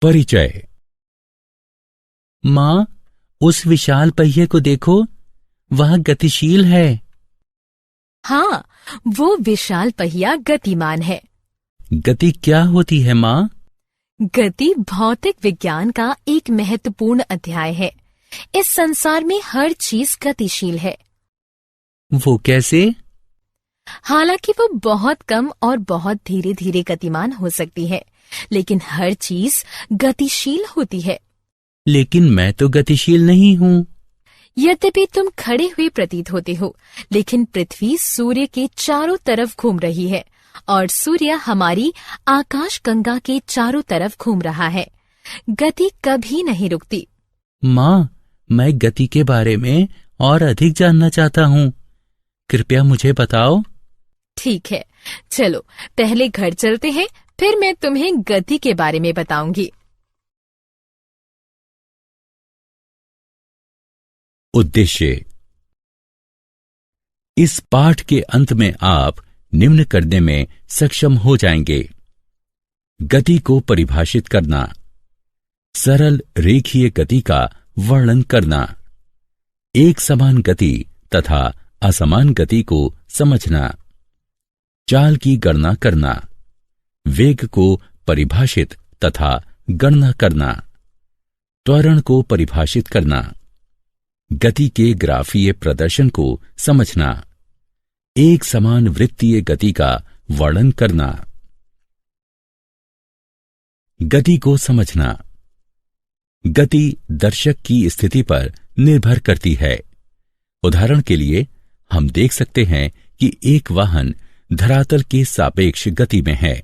परिचय। माँ, उस विशाल पहिए को देखो, वह गतिशील है। हाँ, वो विशाल पहिया गतिमान है। गति क्या होती है माँ? गति भौतिक विज्ञान का एक महत्वपूर्ण अध्याय है। इस संसार में हर चीज गतिशील है। वो कैसे? हालांकि वो बहुत कम और बहुत धीरे धीरे गतिमान हो सकती है, लेकिन हर चीज गतिशील होती है। लेकिन मैं तो गतिशील नहीं हूँ। यद्यपि तुम खड़े हुए प्रतीत होते हो, लेकिन पृथ्वी सूर्य के चारों तरफ घूम रही है और सूर्य हमारी आकाश गंगा के चारों तरफ घूम रहा है। गति कभी नहीं रुकती। माँ, मैं गति के बारे में और अधिक जानना चाहता हूँ। कृपया मुझे बताओ। ठीक है, चलो पहले घर चलते हैं, फिर मैं तुम्हें गति के बारे में बताऊंगी। उद्देश्य। इस पाठ के अंत में आप निम्न करने में सक्षम हो जाएंगे: गति को परिभाषित करना, सरल रेखीय गति का वर्णन करना, एक समान गति तथा असमान गति को समझना, चाल की गणना करना, वेग को परिभाषित तथा गणना करना, त्वरण को परिभाषित करना, गति के ग्राफीय प्रदर्शन को समझना, एक समान वृत्तीय गति का वर्णन करना। गति को समझना। गति दर्शक की स्थिति पर निर्भर करती है। उदाहरण के लिए हम देख सकते हैं कि एक वाहन धरातल के सापेक्ष गति में है।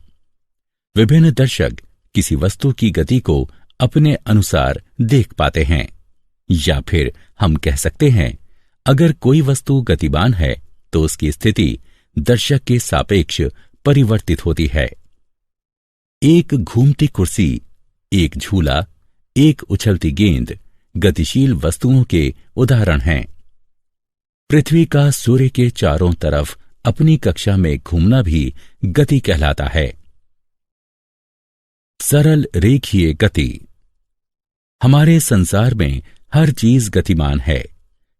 विभिन्न दर्शक किसी वस्तु की गति को अपने अनुसार देख पाते हैं। या फिर हम कह सकते हैं, अगर कोई वस्तु गतिमान है तो उसकी स्थिति दर्शक के सापेक्ष परिवर्तित होती है। एक घूमती कुर्सी, एक झूला, एक उछलती गेंद गतिशील वस्तुओं के उदाहरण हैं। पृथ्वी का सूर्य के चारों तरफ अपनी कक्षा में घूमना भी गति कहलाता है। सरल रेखीय गति। हमारे संसार में हर चीज गतिमान है,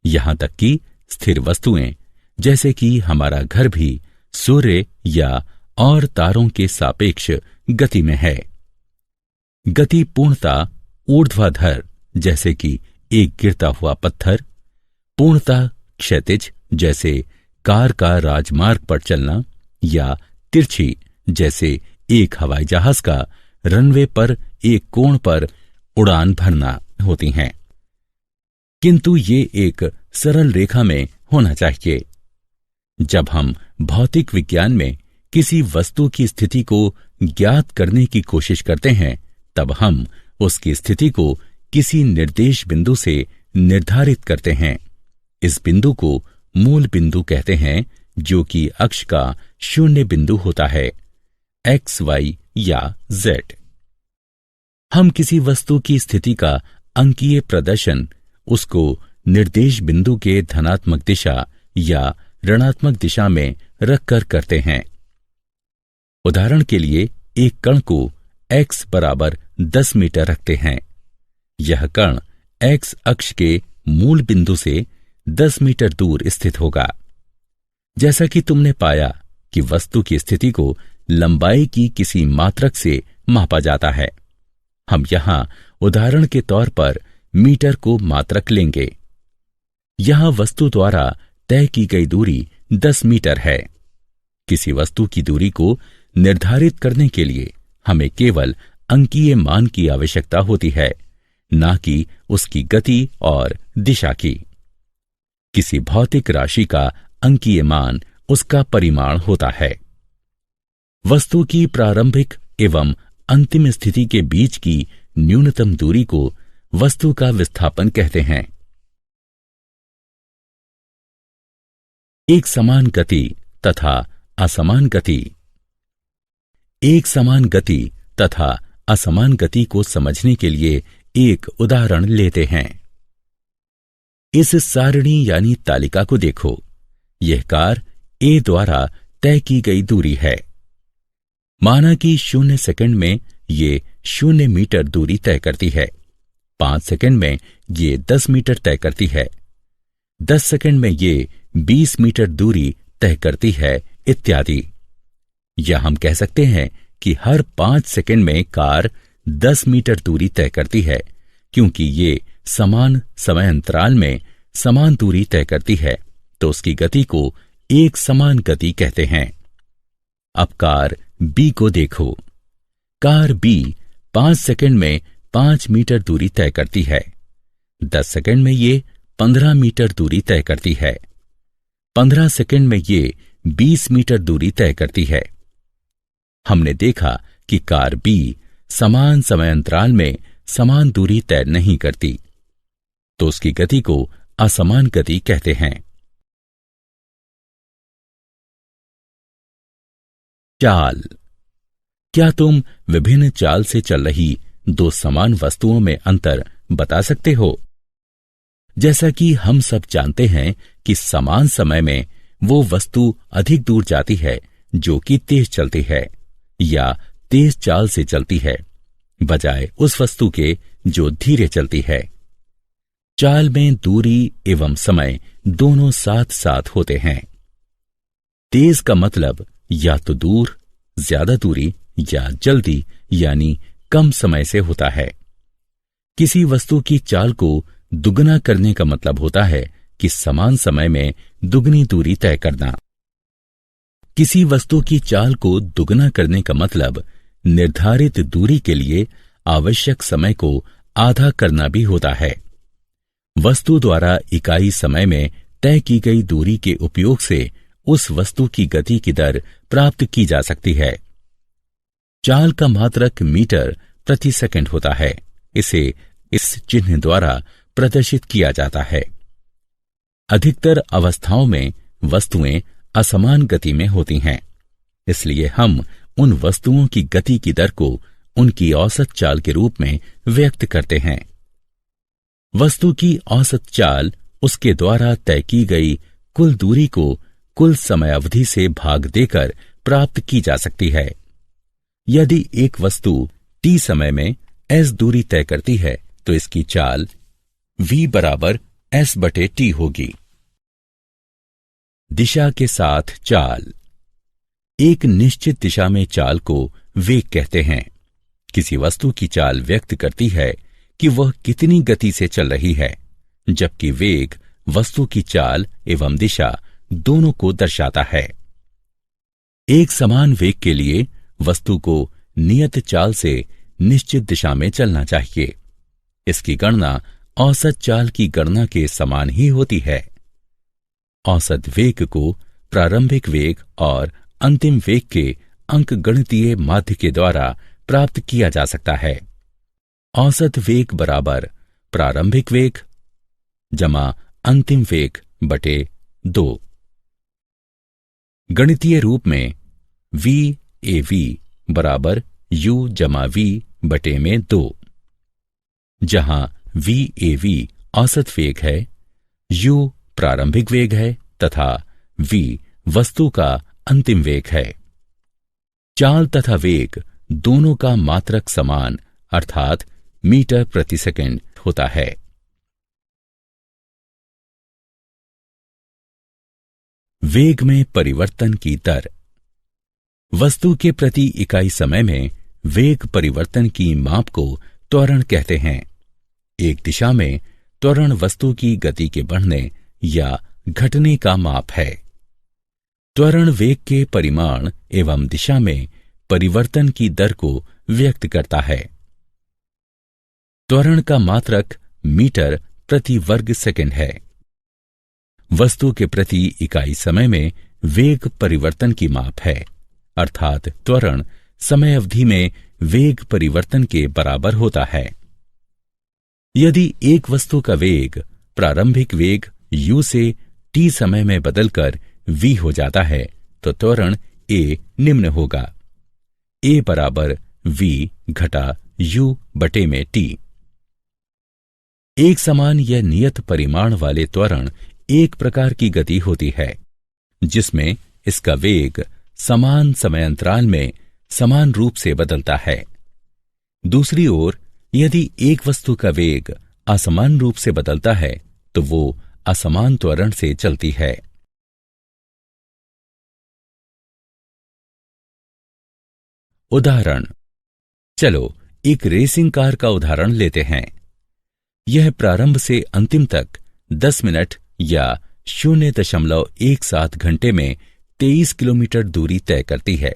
यहां तक कि स्थिर वस्तुएं, जैसे कि हमारा घर भी सूर्य या और तारों के सापेक्ष गति में है। गति पूर्णतः ऊर्ध्वाधर, जैसे कि एक गिरता हुआ पत्थर, पूर्णतः क्षैतिज, जैसे कार का राजमार्ग पर चलना, या तिरछी, जैसे एक हवाई जहाज का रनवे पर एक कोण पर उड़ान भरना होती हैं। किंतु ये एक सरल रेखा में होना चाहिए। जब हम भौतिक विज्ञान में किसी वस्तु की स्थिति को ज्ञात करने की कोशिश करते हैं, तब हम उसकी स्थिति को किसी निर्देश बिंदु से निर्धारित करते हैं। इस बिंदु को मूल बिंदु कहते हैं, जो कि अक्ष का शून्य बिंदु होता है, एक्स, वाई या जेड। हम किसी वस्तु की स्थिति का अंकीय प्रदर्शन उसको निर्देश बिंदु के धनात्मक दिशा या ऋणात्मक दिशा में रखकर करते हैं। उदाहरण के लिए एक कण को x बराबर 10 मीटर रखते हैं। यह कण x अक्ष के मूल बिंदु से 10 मीटर दूर स्थित होगा। जैसा कि तुमने पाया कि वस्तु की स्थिति को लंबाई की किसी मात्रक से मापा जाता है, हम यहां उदाहरण के तौर पर मीटर को मात्रक लेंगे। यहां वस्तु द्वारा तय की गई दूरी 10 मीटर है। किसी वस्तु की दूरी को निर्धारित करने के लिए हमें केवल अंकीय मान की आवश्यकता होती है, न कि उसकी गति और दिशा की। किसी भौतिक राशि का अंकीय मान उसका परिमाण होता है। वस्तु की प्रारंभिक एवं अंतिम स्थिति के बीच की न्यूनतम दूरी को वस्तु का विस्थापन कहते हैं। एक समान गति तथा असमान गति। एक समान गति तथा असमान गति को समझने के लिए एक उदाहरण लेते हैं। इस सारणी यानी तालिका को देखो। यह कार ए द्वारा तय की गई दूरी है। माना कि 0 सेकंड में ये 0 मीटर दूरी तय करती है। 5 सेकंड में ये 10 मीटर तय करती है। 10 सेकंड में ये 20 मीटर दूरी तय करती है, इत्यादि। या हम कह सकते हैं कि हर 5 सेकंड में कार 10 मीटर दूरी तय करती है, क्योंकि ये समान समय अंतराल में समान दूरी तय करती है, तो उसकी गति को एक समान गति कहते हैं। अब कार बी को देखो। कार बी 5 सेकंड में 5 मीटर दूरी तय करती है। 10 सेकंड में ये 15 मीटर दूरी तय करती है। 15 सेकंड में ये 20 मीटर दूरी तय करती है। हमने देखा कि कार बी समान समय अंतराल में समान दूरी तय नहीं करती, तो उसकी गति को असमान गति कहते हैं। चाल। क्या तुम विभिन्न चाल से चल रही दो समान वस्तुओं में अंतर बता सकते हो? जैसा कि हम सब जानते हैं कि समान समय में वो वस्तु अधिक दूर जाती है जो कि तेज चलती है या तेज चाल से चलती है, बजाय उस वस्तु के जो धीरे चलती है। चाल में दूरी एवं समय दोनों साथ साथ होते हैं। तेज का मतलब या तो दूर, ज्यादा दूरी, या जल्दी यानी कम समय से होता है। किसी वस्तु की चाल को दुगना करने का मतलब होता है कि समान समय में दुगनी दूरी तय करना। किसी वस्तु की चाल को दुगना करने का मतलब निर्धारित दूरी के लिए आवश्यक समय को आधा करना भी होता है। वस्तु द्वारा इकाई समय में तय की गई दूरी के उपयोग से उस वस्तु की गति की दर प्राप्त की जा सकती है। चाल का मात्रक मीटर प्रति सेकंड होता है। इसे इस चिन्ह द्वारा प्रदर्शित किया जाता है। अधिकतर अवस्थाओं में वस्तुएं असमान गति में होती हैं, इसलिए हम उन वस्तुओं की गति की दर को उनकी औसत चाल के रूप में व्यक्त करते हैं। वस्तु की औसत चाल उसके द्वारा तय की गई कुल दूरी को कुल समय अवधि से भाग देकर प्राप्त की जा सकती है। यदि एक वस्तु t समय में s दूरी तय करती है तो इसकी चाल v बराबर s/t होगी। दिशा के साथ चाल। एक निश्चित दिशा में चाल को वेग कहते हैं। किसी वस्तु की चाल व्यक्त करती है कि वह कितनी गति से चल रही है, जबकि वेग वस्तु की चाल एवं दिशा दोनों को दर्शाता है। एक समान वेग के लिए वस्तु को नियत चाल से निश्चित दिशा में चलना चाहिए। इसकी गणना औसत चाल की गणना के समान ही होती है। औसत वेग को प्रारंभिक वेग और अंतिम वेग के अंकगणितीय माध्य के द्वारा प्राप्त किया जा सकता है। औसत वेग बराबर प्रारंभिक वेग जमा अंतिम वेग बटे 2। गणितीय रूप में v/a v बराबर u जमा v बटे में 2, जहां v/a v औसत वेग है, u प्रारंभिक वेग है तथा v वस्तु का अंतिम वेग है। चाल तथा वेग दोनों का मात्रक समान अर्थात मीटर प्रति सेकंड होता है। वेग में परिवर्तन की दर। वस्तु के प्रति इकाई समय में वेग परिवर्तन की माप को त्वरण कहते हैं। एक दिशा में त्वरण वस्तु की गति के बढ़ने या घटने का माप है। त्वरण वेग के परिमाण एवं दिशा में परिवर्तन की दर को व्यक्त करता है। त्वरण का मात्रक मीटर प्रति वर्ग सेकंड है। वस्तु के प्रति इकाई समय में वेग परिवर्तन की माप है, अर्थात त्वरण समय अवधि में वेग परिवर्तन के बराबर होता है। यदि एक वस्तु का वेग प्रारंभिक वेग u से t समय में बदलकर v हो जाता है तो त्वरण a निम्न होगा, a बराबर v घटा u बटे में t। एक समान या नियत परिमाण वाले त्वरण एक प्रकार की गति होती है जिसमें इसका वेग समान समय अंतराल में समान रूप से बदलता है। दूसरी ओर यदि एक वस्तु का वेग असमान रूप से बदलता है तो वो असमान त्वरण से चलती है। उदाहरण, चलो एक रेसिंग कार का उदाहरण लेते हैं। यह प्रारंभ से अंतिम तक 10 मिनट या 0.17 घंटे में 23 किलोमीटर दूरी तय करती है।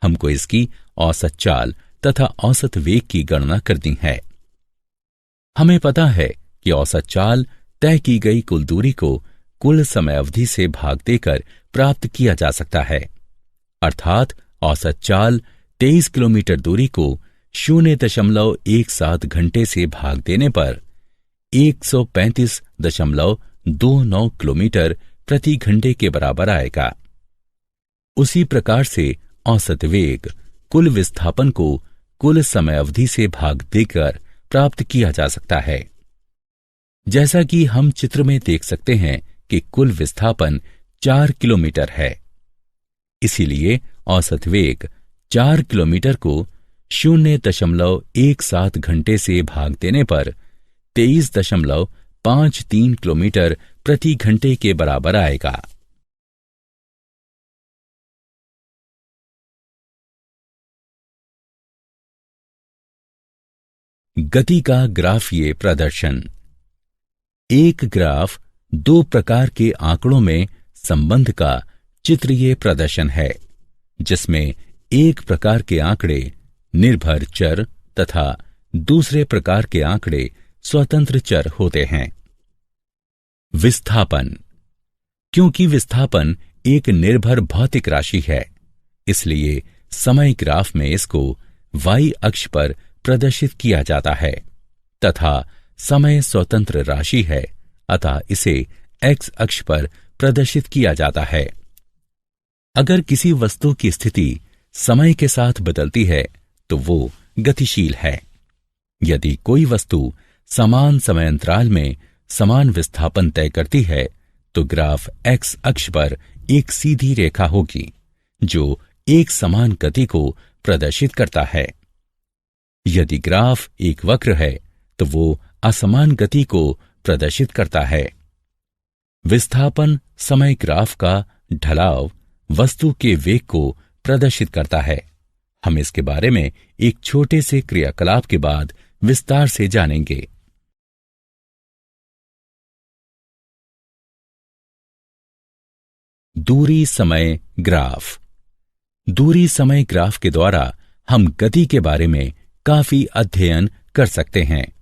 हमको इसकी औसत चाल तथा औसत वेग की गणना करनी है। हमें पता है कि औसत चाल तय की गई कुल दूरी को कुल समय अवधि से भाग देकर प्राप्त किया जा सकता है। अर्थात औसत चाल 23 किलोमीटर दूरी को 0.17 घंटे से भाग देने पर 135.29 किलोमीटर प्रति घंटे के बराबर आएगा। उसी प्रकार से औसत वेग कुल विस्थापन को कुल समय अवधि से भाग देकर प्राप्त किया जा सकता है। जैसा कि हम चित्र में देख सकते हैं कि कुल विस्थापन 4 किलोमीटर है। इसीलिए औसत वेग 4 किलोमीटर को 0.17 घंटे से भाग देने पर 23.53 किलोमीटर प्रति घंटे के बराबर आएगा। गति का ग्राफीय प्रदर्शन। एक ग्राफ दो प्रकार के आंकड़ों में संबंध का चित्रीय प्रदर्शन है, जिसमें एक प्रकार के आंकड़े निर्भर चर तथा दूसरे प्रकार के आंकड़े स्वतंत्र चर होते हैं। विस्थापन। क्योंकि विस्थापन एक निर्भर भौतिक राशि है, इसलिए समय ग्राफ में इसको y अक्ष पर प्रदर्शित किया जाता है तथा समय स्वतंत्र राशि है, अतः इसे x अक्ष पर प्रदर्शित किया जाता है। अगर किसी वस्तु की स्थिति समय के साथ बदलती है तो वो गतिशील है। यदि कोई वस्तु समान समय अंतराल में समान विस्थापन तय करती है तो ग्राफ x अक्ष पर एक सीधी रेखा होगी जो एक समान गति को प्रदर्शित करता है। यदि ग्राफ एक वक्र है तो वो असमान गति को प्रदर्शित करता है। विस्थापन समय ग्राफ का ढलाव वस्तु के वेग को प्रदर्शित करता है। हम इसके बारे में एक छोटे से क्रियाकलाप के बाद विस्तार से जानेंगे। दूरी समय ग्राफ। दूरी समय ग्राफ के द्वारा हम गति के बारे में काफी अध्ययन कर सकते हैं।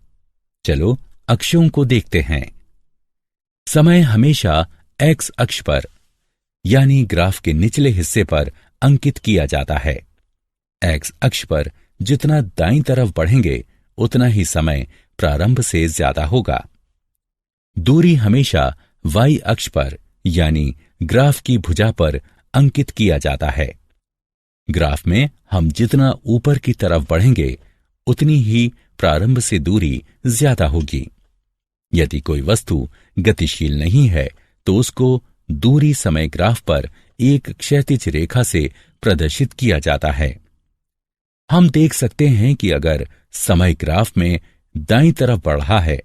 चलो अक्षों को देखते हैं। समय हमेशा x अक्ष पर यानी ग्राफ के निचले हिस्से पर अंकित किया जाता है। x अक्ष पर जितना दाईं तरफ बढ़ेंगे उतना ही समय प्रारंभ से ज्यादा होगा। दूरी हमेशा y अक्ष पर यानी ग्राफ की भुजा पर अंकित किया जाता है। ग्राफ में हम जितना ऊपर की तरफ बढ़ेंगे उतनी ही प्रारंभ से दूरी ज्यादा होगी। यदि कोई वस्तु गतिशील नहीं है तो उसको दूरी समय ग्राफ पर एक क्षैतिज रेखा से प्रदर्शित किया जाता है। हम देख सकते हैं कि अगर समय ग्राफ में दाईं तरफ बढ़ रहा है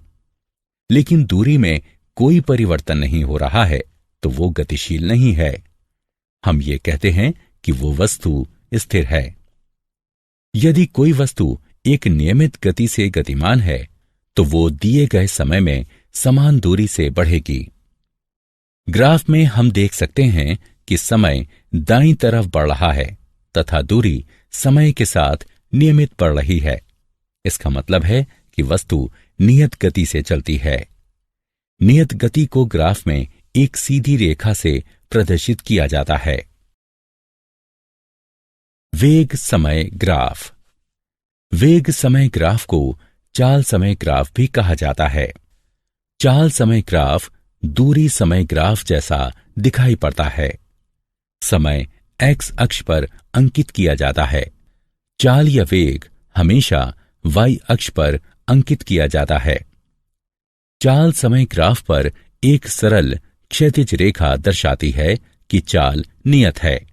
लेकिन दूरी में कोई परिवर्तन नहीं हो रहा है तो वो गतिशील नहीं है। हम ये कहते हैं कि वो वस्तु स्थिर है। यदि कोई वस्तु एक नियमित गति से गतिमान है तो वो दिए गए समय में समान दूरी से बढ़ेगी। ग्राफ में हम देख सकते हैं कि समय दाईं तरफ बढ़ रहा है तथा दूरी समय के साथ नियमित बढ़ रही है। इसका मतलब है कि वस्तु नियत गति से चलती है। नियत गति को ग्राफ में एक सीधी रेखा से प्रदर्शित किया जाता है। वेग समय ग्राफ। वेग समय ग्राफ को चाल समय ग्राफ भी कहा जाता है। चाल समय ग्राफ दूरी समय ग्राफ जैसा दिखाई पड़ता है। समय x अक्ष पर अंकित किया जाता है। चाल या वेग हमेशा y अक्ष पर अंकित किया जाता है। चाल समय ग्राफ पर एक सरल क्षैतिज रेखा दर्शाती है कि चाल नियत है,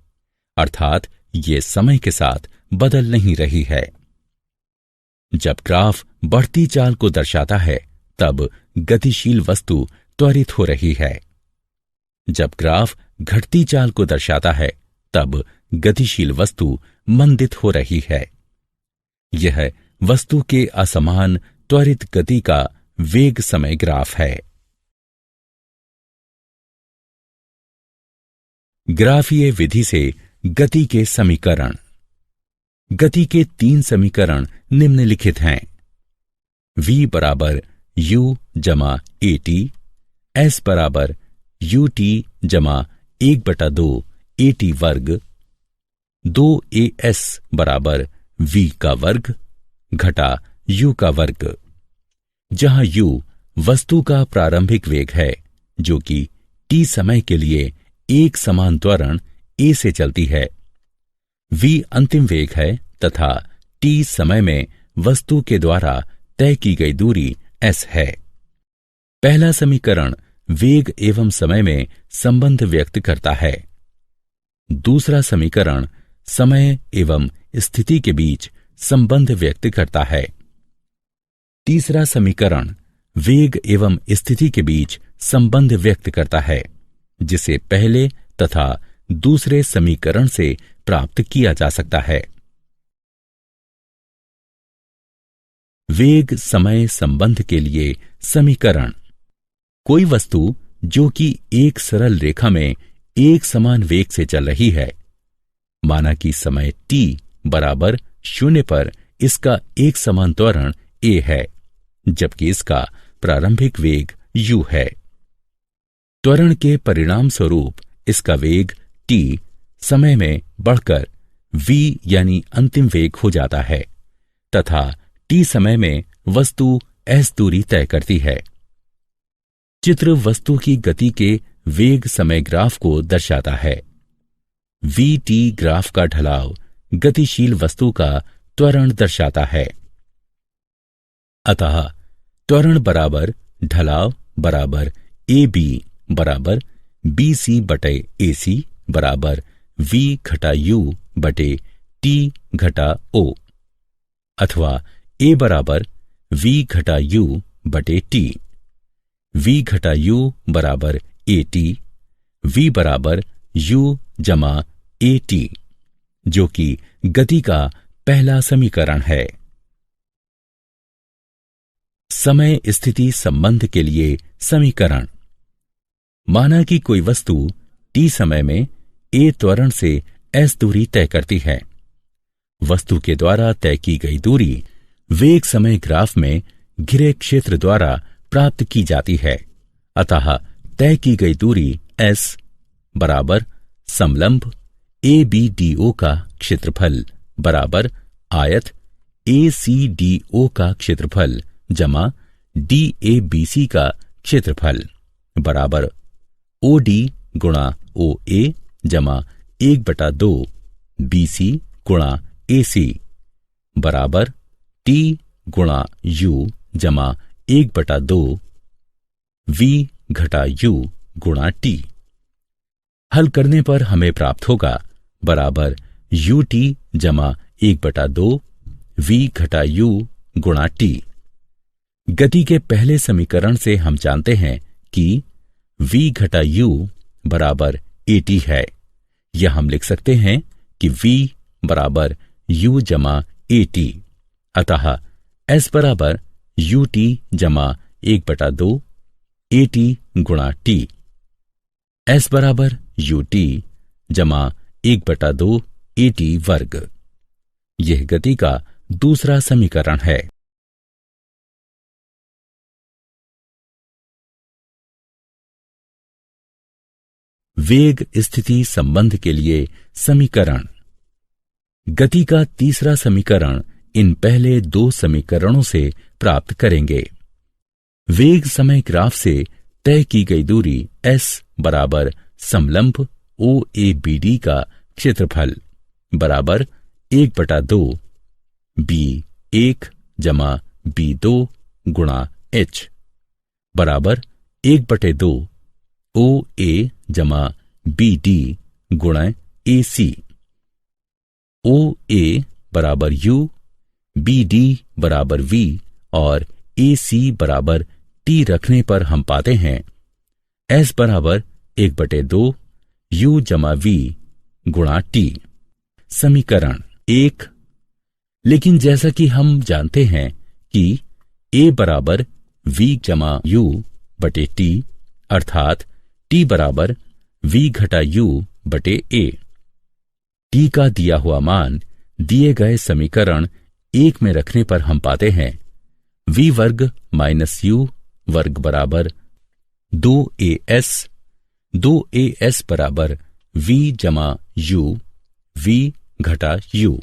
अर्थात ये समय के साथ बदल नहीं रही है। जब ग्राफ बढ़ती चाल को दर्शाता है तब गतिशील वस्तु त्वरित हो रही है। जब ग्राफ घटती चाल को दर्शाता है तब गतिशील वस्तु मंदित हो रही है। यह वस्तु के असमान त्वरित गति का वेग समय ग्राफ है। ग्राफीय विधि से गति के समीकरण। गति के 3 समीकरण निम्नलिखित हैं। v बराबर u जमा at, s बराबर ut जमा 1/2 at वर्ग, 2as बराबर v का वर्ग घटा u का वर्ग, जहां u वस्तु का प्रारंभिक वेग है जो कि t समय के लिए एक समान त्वरण a से चलती है। v अंतिम वेग है तथा t समय में वस्तु के द्वारा तय की गई दूरी s है। पहला समीकरण वेग एवं समय में संबंध व्यक्त करता है। दूसरा समीकरण समय एवं स्थिति के बीच संबंध व्यक्त करता है। तीसरा समीकरण वेग एवं स्थिति के बीच संबंध व्यक्त करता है, जिसे पहले तथा दूसरे समीकरण से प्राप्त किया जा सकता है। वेग समय संबंध के लिए समीकरण। कोई वस्तु जो कि एक सरल रेखा में एक समान वेग से चल रही है, माना कि समय t बराबर 0 पर इसका एक समान त्वरण a है, जबकि इसका प्रारंभिक वेग u है। त्वरण के परिणाम स्वरूप इसका वेग t समय में बढ़कर v यानी अंतिम वेग हो जाता है तथा t समय में वस्तु s दूरी तय करती है। चित्र वस्तु की गति के वेग समय ग्राफ को दर्शाता है। vt ग्राफ का ढलाव गतिशील वस्तु का त्वरण दर्शाता है। अतः त्वरण बराबर ढलाव बराबर ab बराबर bc बटे ac बराबर v घटा u बटे t घटा o, अथवा a बराबर v घटा u बटे t, v घटा u बराबर at, v बराबर u जमा at, जो कि गति का पहला समीकरण है। समय स्थिति संबंध के लिए समीकरण। माना कि कोई वस्तु t समय में a त्वरण से s दूरी तय करती है। वस्तु के द्वारा तय की गई दूरी वेग समय ग्राफ में घिरे क्षेत्र द्वारा प्राप्त की जाती है। अतः तय की गई दूरी s बराबर समलंब ABDO का क्षेत्रफल बराबर आयत ACDO का क्षेत्रफल जमा DABC का क्षेत्रफल बराबर OD गुणा OA जमा 1/2 BC गुणा AC बराबर T गुणा U जमा 1/2 V घटा U गुणा T। हल करने पर हमें प्राप्त होगा बराबर UT जमा 1/2 V घटा U गुणा T। गति के पहले समीकरण से हम जानते हैं कि V घटा U बराबर AT है। यह हम लिख सकते हैं कि V बराबर U जमा AT। अतः S बराबर UT जमा 1/2 AT गुणा T। S बराबर UT जमा 1/2 AT वर्ग। यह गति का दूसरा समीकरण है। वेग स्थिति संबंध के लिए समीकरण। गति का तीसरा समीकरण इन पहले 2 समीकरणों से प्राप्त करेंगे। वेग समय ग्राफ से तय की गई दूरी s बराबर समलंब OABD का क्षेत्रफल बराबर 1/2 B1 जमा B2 गुणा h बराबर 1/2 OA जमा BD गुणा AC। OA बराबर U, बी डी बराबर वी और ए सी बराबर टी रखने पर हम पाते हैं एस बराबर 1/2 यू जमा वी गुणा टी। समीकरण 1। लेकिन जैसा कि हम जानते हैं कि ए बराबर वी जमा यू बटे टी, अर्थात टी बराबर वी घटा यू बटे ए। टी का दिया हुआ मान दिए गए समीकरण 1 में रखने पर हम पाते हैं वी वर्ग माइनस यू वर्ग बराबर 2as, 2as बराबर वी जमा यू वी घटा यू।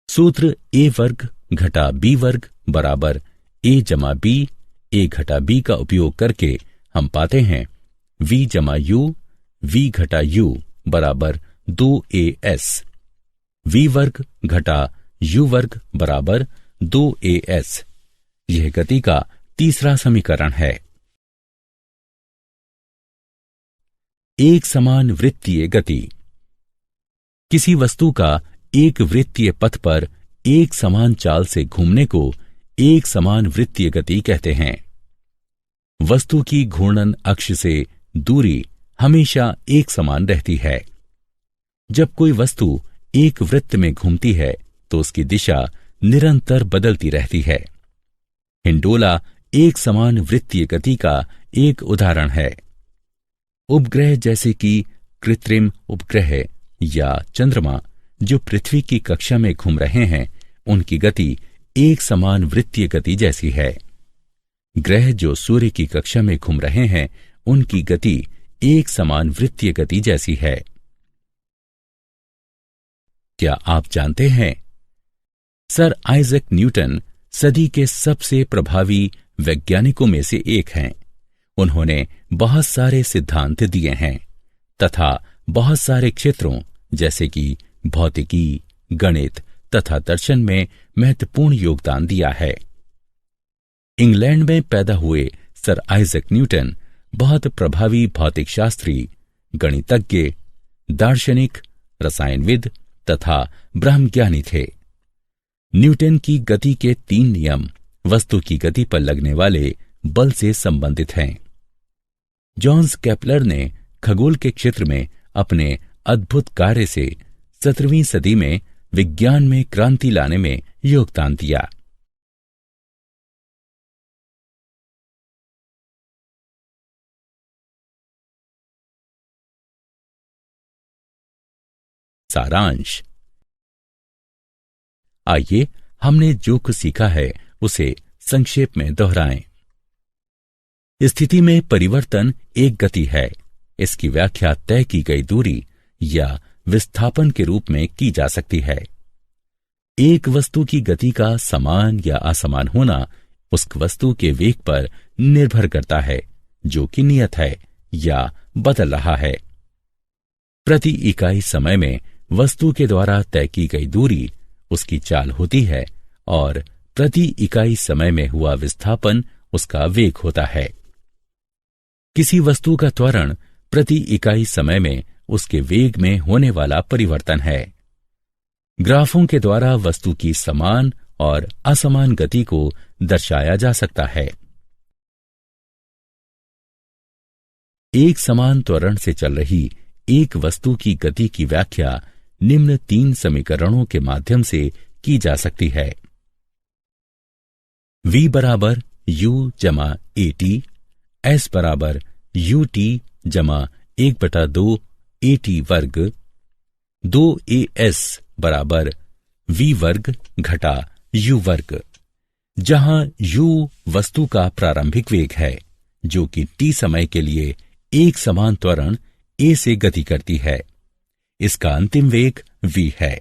सूत्र ए वर्ग घटा बी वर्ग बराबर ए जमा बी ए घटा बी का उपयोग करके हम पाते हैं वी जमा यू वी घटा यू बराबर 2as। वी वर्ग घटा यू वर्ग बराबर 2as। यह गति का तीसरा समीकरण है। एक समान वृत्तीय गति। किसी वस्तु का एक वृत्तीय पथ पर एक समान चाल से घूमने को एक समान वृत्तीय गति कहते हैं। वस्तु की घूर्णन अक्ष से दूरी हमेशा एक समान रहती है। जब कोई वस्तु एक वृत्त में घूमती है तो उसकी दिशा निरंतर बदलती रहती है। हिंडोला एक समान वृत्तीय गति का एक उदाहरण है। उपग्रह जैसे कि कृत्रिम उपग्रह या चंद्रमा जो पृथ्वी की कक्षा में घूम रहे हैं, उनकी गति एक समान वृत्तीय गति जैसी है। ग्रह जो सूर्य की कक्षा में घूम रहे हैं, उनकी गति एक समान वृत्तीय गति जैसी है। क्या आप जानते हैं सर आइजैक न्यूटन सदी के सबसे प्रभावी वैज्ञानिकों में से एक हैं। उन्होंने बहुत सारे सिद्धांत दिए हैं तथा बहुत सारे क्षेत्रों जैसे कि भौतिकी, गणित तथा दर्शन में महत्वपूर्ण योगदान दिया है। इंग्लैंड में पैदा हुए सर आइजैक न्यूटन बहुत प्रभावी भौतिक शास्त्री, गणितज्ञ, दार्शनिक, रसायनविद तथा ब्रह्मज्ञानी थे। न्यूटन की गति के 3 नियम वस्तु की गति पर लगने वाले बल से संबंधित हैं। जॉन्स केपलर ने खगोल के क्षेत्र में अपने अद्भुत कार्य से 17वीं सदी में विज्ञान में क्रांति लाने में योगदान दिया। सारांश। आइए हमने जो कुछ सीखा है उसे संक्षेप में दोहराएं। स्थिति में परिवर्तन एक गति है। इसकी व्याख्या तय की गई दूरी या विस्थापन के रूप में की जा सकती है। एक वस्तु की गति का समान या असमान होना उस वस्तु के वेग पर निर्भर करता है जो कि नियत है या बदल रहा है। प्रति इकाई समय में वस्तु के द्वारा तय की गई दूरी उसकी चाल होती है और प्रति इकाई समय में हुआ विस्थापन उसका वेग होता है। किसी वस्तु का त्वरण प्रति इकाई समय में उसके वेग में होने वाला परिवर्तन है। ग्राफों के द्वारा वस्तु की समान और असमान गति को दर्शाया जा सकता है। एक समान त्वरण से चल रही एक वस्तु की गति की व्याख्या निम्न 3 समीकरणों के माध्यम से की जा सकती है। v बराबर u जमा at, s बराबर ut जमा 1/2 at वर्ग, 2as बराबर v वर्ग घटा u वर्ग, जहां u वस्तु का प्रारंभिक वेग है जो कि t समय के लिए एक समान त्वरण a से गति करती है। इसका अंतिम वेग v है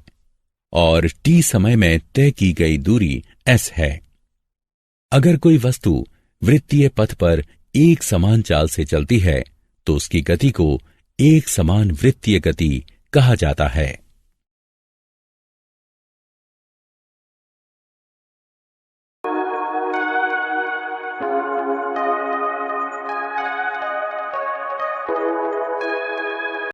और t समय में तय की गई दूरी s है। अगर कोई वस्तु वृत्तीय पथ पर एक समान चाल से चलती है तो उसकी गति को एक समान वृत्तीय गति कहा जाता है।